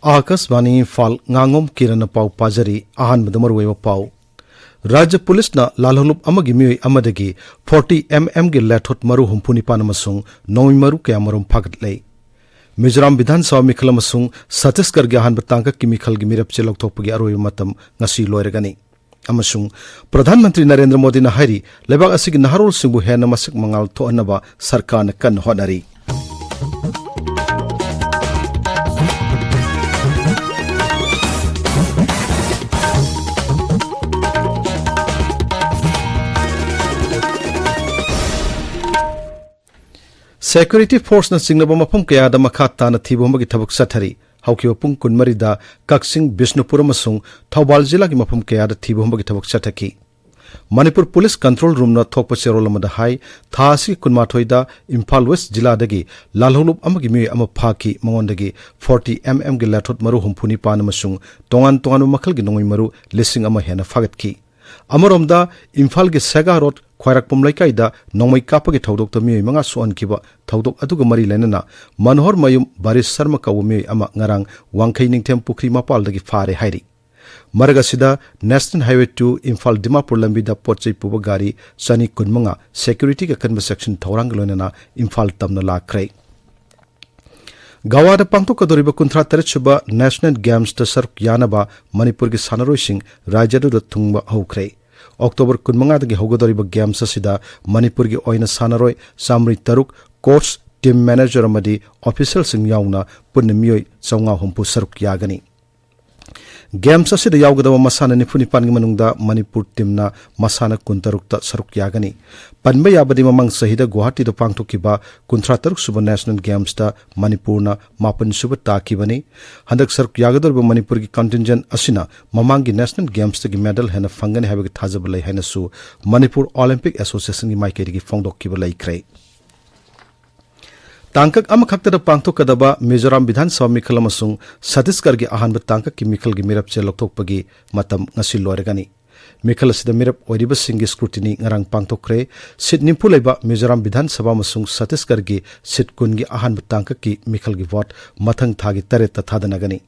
Akashvani Imphal Ngangom Kiran pau pajari ahan madamar pau Raja Police na lalholup amagi mioi amadagi 40 mm gi lathot maru humpuni panamasung noi maru kaya marum phagat lei Mizoram Bidhan Sabha mikhal amasung Chhattisgarh gi ahan batangka ki mikhal gi mirap chelok thokpagi aroi matam ngasi loiragani amasung Pradhan Mantri Narendra Modi na hairi lebak asigi naharol singbu hena masik mangal thoanaba sarkar na kan honari Security Force na singnaba mafam kaya da makha tana thibu magi thabak sathari haukiwa pung kunmari da Kaksing Bishnupur amasung Thawbal jila gi mafam kaya da thibu magi thabak sathaki Manipur Police Control Room na thokpa cherol amada hai thasi kunmathoi da Imphal West jila dagi lalholup amagi mi ama phaki mangondagi 40 mm gi lathot maru humphuni pan amasung tongan makhal gi nongoi maru lising ama hena fagatki Amaromda Imphal gi Saga Road Khwairak Pumlai Kaida Nongmai Kapagi Thaudok to mi manga suan kiba Thaudok aduga mari lenana Manohar Mayum Baris Sarma Kawumi ama ngarang Wangkai Ningthem Pukri Mapal dagi fare hairi Maraga sida National Highway 2 Imphal Dimapur lambi da potchai puba gari sani kunmanga security ka kanba section thorang loinana Imphal tamna lakrai Gawada pangto kadoriba kunthra taret suba National Games ta sark yanaba Manipur gi sanaroi sing rajadu da thungba hokrai October kunmanga dagi hogadoriba games asida Manipur gi oina sanaroi samri taruk coach team manager amadi official sing yauna punna mioi chawnga humpu saruk yagani Games asida yawgadaba masana nifuni pangi manungda Manipur team na masana kuntarukta saruk yagani panba yabadi mamang sahida Guwahati da pangthokiba kunthra taruk suba National Games ta Manipur na mapan suba takibani handak saruk yagadorba Manipur gi contingent asina mamangi National Games ta gi medal hena fangani habagi thajaba lai hena su Manipur Olympic Association gi maikeri gi fongdokkiba lai krai Tangkak amakhakta da pangthokadaba Mizoram Bidhan Sabha mikhal amasung Chhattisgarh gi ahanba tangkak ki mikhal gi mirap che lokthokpagi matam ngasi loiragani mikhal asida mirap oiriba singi scrutiny ngarang pangthokre sit nimpu leiba Mizoram Bidhan Sabha amasung Chhattisgarh gi sit kun gi ahanba tangkak ki mikhal gi vote mathang thagi taret ta thadanagani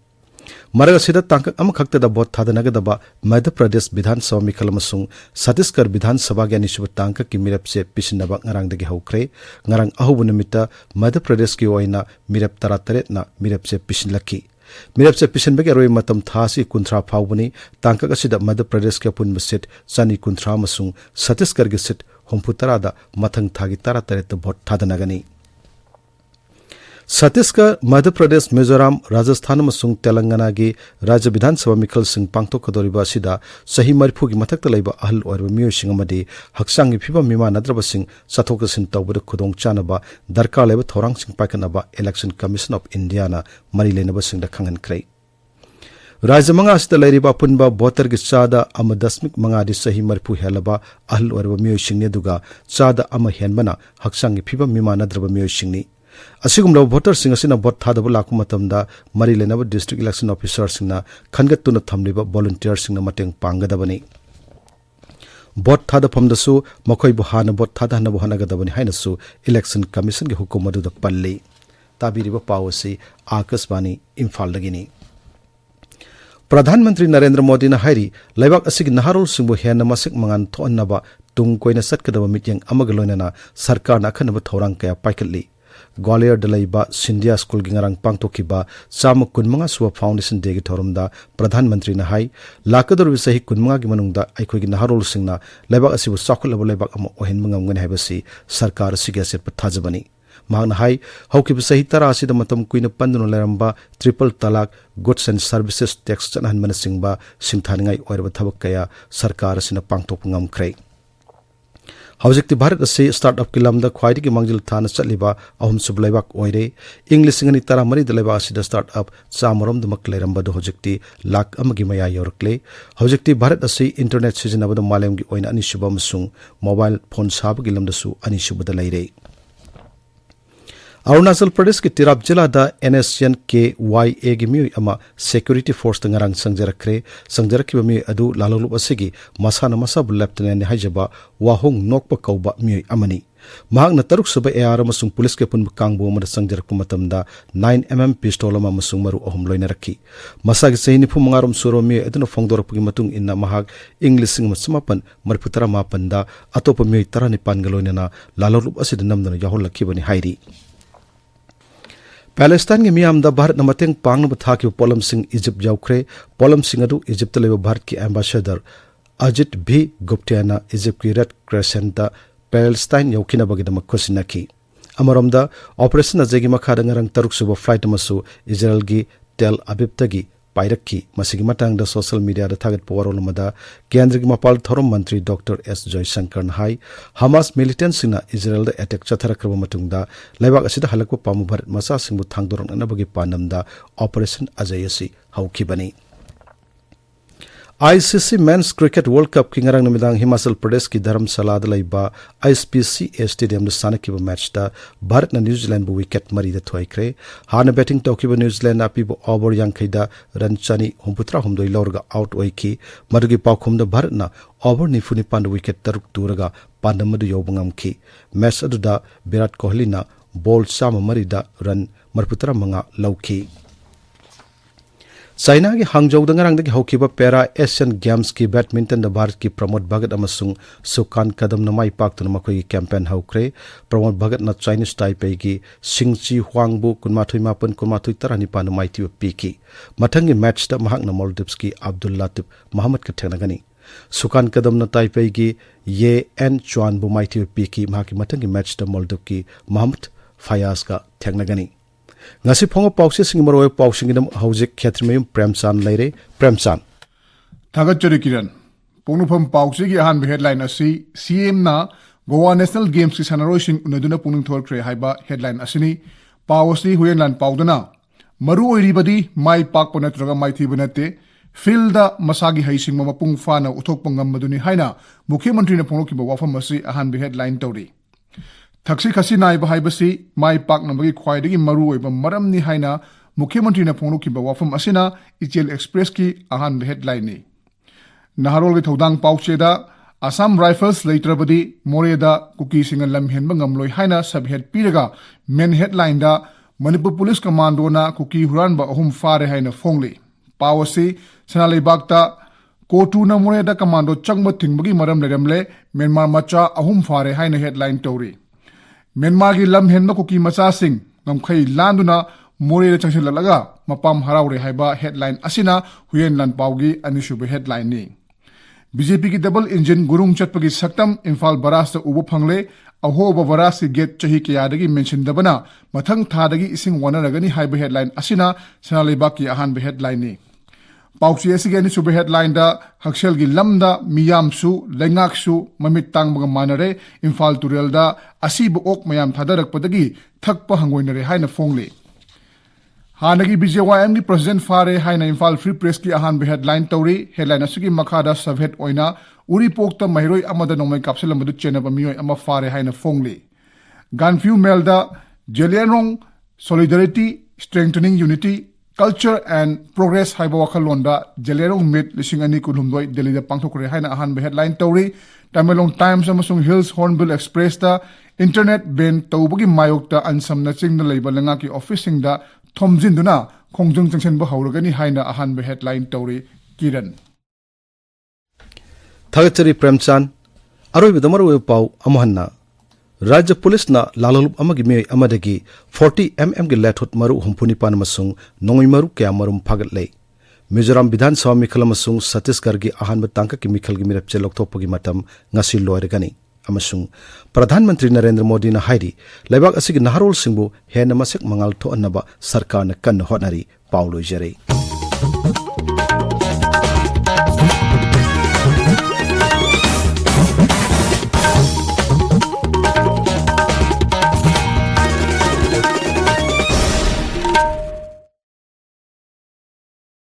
Maraga sida tangkak amakhakta da vote thadanagadaba Madhya Pradesh Bidhan Sabha mikhal amasung Chhattisgarh Bidhan Sabha gi anisuba tangkak ki mirap che pisinaba ngarang dagi hokre ngarang ahubu namita Madhya Pradesh ki oina mirap tarat na mirap che pisinlaki mirap che pisinbagi aroi matam thasi kunthra phawbani tangkak asida Madhya Pradesh ki apun set chani kunthra amasung Chhattisgarh gi sit humputara da mathang thagi tarat vote thadanagani Chhattisgarh, Madhya Pradesh, Mizoram, Rajasthan amasung Telangana gi Rajya Bidhan Sabha mikhal sing pangthokadoriba sida sahi marphu gi mathakta leiba ahal oirba mioi sing amadi haksang gi phiba mima nadraba sing chathokasin tawbada khudong chanaba darkar leba thorang sing paikanaba Election Commission of India na mari lenaba sing da khangan krai Rajya manga sida leiriba punba voter gi chada ama dasmik manga di sahi marphu helaba ahal oirba mioi sing ne duga chada ama henbana haksang gi phiba mima nadraba mioi sing ni Asigumla voter sing asina vote thadaba laku matamda mari lenaba district election officer singna khangatuna thamliba volunteer singna mateng panggadabani vote thadaphamda su makhoi bu hana vote thadana bu hanagadabani hainasu election commission gi hukum adu da palli tabiriba pawasi Akashvani Imphal dagini Pradhan Mantri Narendra Modi na hairi laibak asig naharol singbu hena masik mangan thoannaba tung koina satkadaba mityang amagaloinana sarkar na khanaba thorang kaya paikatli Gwalior Dalaiba Sindhya School gingarang pangtokiba Sama Kunmanga Suwa Foundation Day gi thorumda Pradhan Mantri na hai lakador wisahi kunmanga gi manungda aikhogi naharol singna laibak asibu chakhulaba laibak ama ohen mangam ngani haibasi sarkar asiga se pathajabani magna hai hauki bisahi tara asida matam kuina pandunu leramba triple talak goods and services tax chanhan mana singba singthaningai oirba thabak kaya sarkar asina pangtok ngam krai Hawjikti Bharat ase startup ki lamda khwaidi ki mangjil thana chatliba ahum sublaibak oire English ngani tara mari dalaiba asida startup chamarom dumak leramba do hawjikti lak amagi maya yorkle hawjikti Bharat ase internet sizinabada malem gi oina ani subam sung mobile phone sab gi lamda su ani subada leire Arunachal Pradesh ki Tirap jila da NSN KYA gi mi ama security force ngarang sangjarakki mi adu lalolu asigi masana masabu lieutenant hajaba wahong nokpa kauba mi amani mahakna taruk suba AR amasung police ke pun kangbo amada sangjarakpa matamda 9mm pistol ama amasung maru ahum loinarakhi masagi sehini phu mangarom soromi aduna phongdorakpagi matung inna mahak English sing masamapan marputara mapanda atopa mi 19 galoinana lalolup asida namdana yahollakhibani hairi Palestine के मियाम दा भारत न मतंग पांग न था कि Polam Singh Egypt जाउखरे पोलम सिंह अदु Egypt लेव भारत की एम्बेसडर अजित भी गुप्तियाना इजिप्ट की रेड क्रेसेंट पैलेस्टाइन यौखिना बगिदमक खुसिनाखी अमरमदा ऑपरेशन अजेगी मखादा ngarang taruk suba flight amasu Israel gi Tel Aviv tagi पाइरक्की मसिगी मतंगदा सोशल मीडिया दा थागत पवरोलमदा केंद्र की मपाल थोरम मंत्री डॉक्टर एस जयशंकर हाई हमास मिलिटेंट सिंह इजराइल दा अटैक चथरक्रब मतुंगदा लेबाक असिदा हलकप पामु भारत मसा सिंगबु थांगदोरनबगी पानमदा ऑपरेशन अजयसी हौखिबनी ICC Men's Cricket World Cup की ngarang namidang Himachal Pradesh की धर्मशाला दा लैबा ISPCA स्टेडियम दा सानकिबा मैच दा भारत ना न्यूजीलैंड बु विकेट मरी दा थोइख्रे हाना बैटिंग तौकिबा न्यूजीलैंड अपीबो ओवर यांखैदा रन चानी हुमपुत्रा हुमदोइ लौरगा आउट ओइखि मदुगी पाखुम दा भारत ना ओवर निफुनि पांड विकेट तरुक तुरगा पांडमदु योबंगमखि मैच अदुदा विराट कोहली ना बॉल साम मरीदा रन मरपुत्रा मंगा लौखि चाइना की हांगजौ दंगरांग दगी हौखिबा पैरा एशियन गेम्स की बैडमिंटन द भारत की प्रमोद भगत अमसुंग सुकान कदम नमाई पाक्तुन मखोई कैंपेन हौख्रे प्रमोद भगत न चाइनीज ताइपे की सिंगची हुआंगबु कुनमाथुई मापन कुनमाथुई तरानिपा नमाइति पीकी मथंगी मैच द महक न मालदीव्स की अब्दुल लातिफ मोहम्मद का ठेगनगनी सुकान कदम न ताइपे की ये एन चुआन बु माइति पीकी महकी मथंगी मैच द मालदीव की मोहम्मद फयाज का ठेगनगनी ngasi phonga pawse sing maroi pawsing dam hojik khetrimayum Premchand leire Premchand Thagachari Kiran Pongnupham pawse gi ahan headline asi CM na Goa National Games ki sanaroi sing unaduna pungning thorkre haiba headline asini pawsi huyenlan pawdana maru oiribadi mai pak ponatraga mai thibunate field da masagi haising mapung fana uthok pangam maduni haina Mukhyamantri na phonglokiba wafam asi ahan headline tawri Thaksi khasi nai ba haibasi mai pak nambagi khwaidagi maru oiba maramni haina Mukhyamantri na phonglokiba wafam asina Ichel Express ki ahan headline ni Naharol ge thodang pauche da Assam Rifles leitrabadi Moreda kuki singa lamhenba ngamloi haina subhead piraga main headline da Manipur Police Commando na kuki huranba ahum fare haina phongli pawasi sanalei bakta Kotu na Moreda Commando changba thingbagi maram leramle Myanmar macha ahum fare haina headline tawri Myanmar ki lam henba kuki macha sing ngamkhai landuna Moreda changsilalaga mapam haraure haiba headline asina huyen lan pawgi anishuba headline ni BJP ki double engine gurung chatpagi saktam Imphal baras ta ubu phangle ahoba baras ki gate chahi ke yadagi mention dabana mathang thadagi ising wanaragani haiba headline asina sanaleba ki ahan be headline ni Pauchi asigani super headline da Hakshel gi lamda miyamsu lengaksu mamit tangbaga manare Imphal turel da asibu ok mayam thadarakpadagi thakpa hangoinare haina phongli Hanagi BJYM gi president fare haina Imphal Free Press ki ahan be headline tawri headline asigi makhada subhead oina uri pokta mahiroi amada nomai kapsel amadu chenaba miyoi ama fare haina phongli Ganfew melda Jelianrong solidarity strengthening unity Culture and Progress haiba wakhalonda Jelerong Meet lisingani kulumdoi Delhi da pangthokre haina ahan be headline tawri Tamelong Times amasung Hills Hornbill Express da internet ban tawbagi mayokta ansamna chingna leiba langa ki officing da thomjinduna khongjung changsen ba hauragani haina ahan be headline tawri Kiran Thagachari Premchand aroi bidamaru pau amohanna Rajya Police na lalolup amagi me amadagi 40 mm ge lethot maru humpuni pan masung nongoi maru kya marum phagat lei Mizoram Bidhan Sabha mikhal amasung Chhattisgarh gi ahan batangka ki mikhal gi mirapche loktopagi matam ngasi loirgani amasung Pradhan Mantri Narendra Modi na hairi laibak asigi naharol singbu hena masek mangal tho annaba sarkar na kan honari paulo jare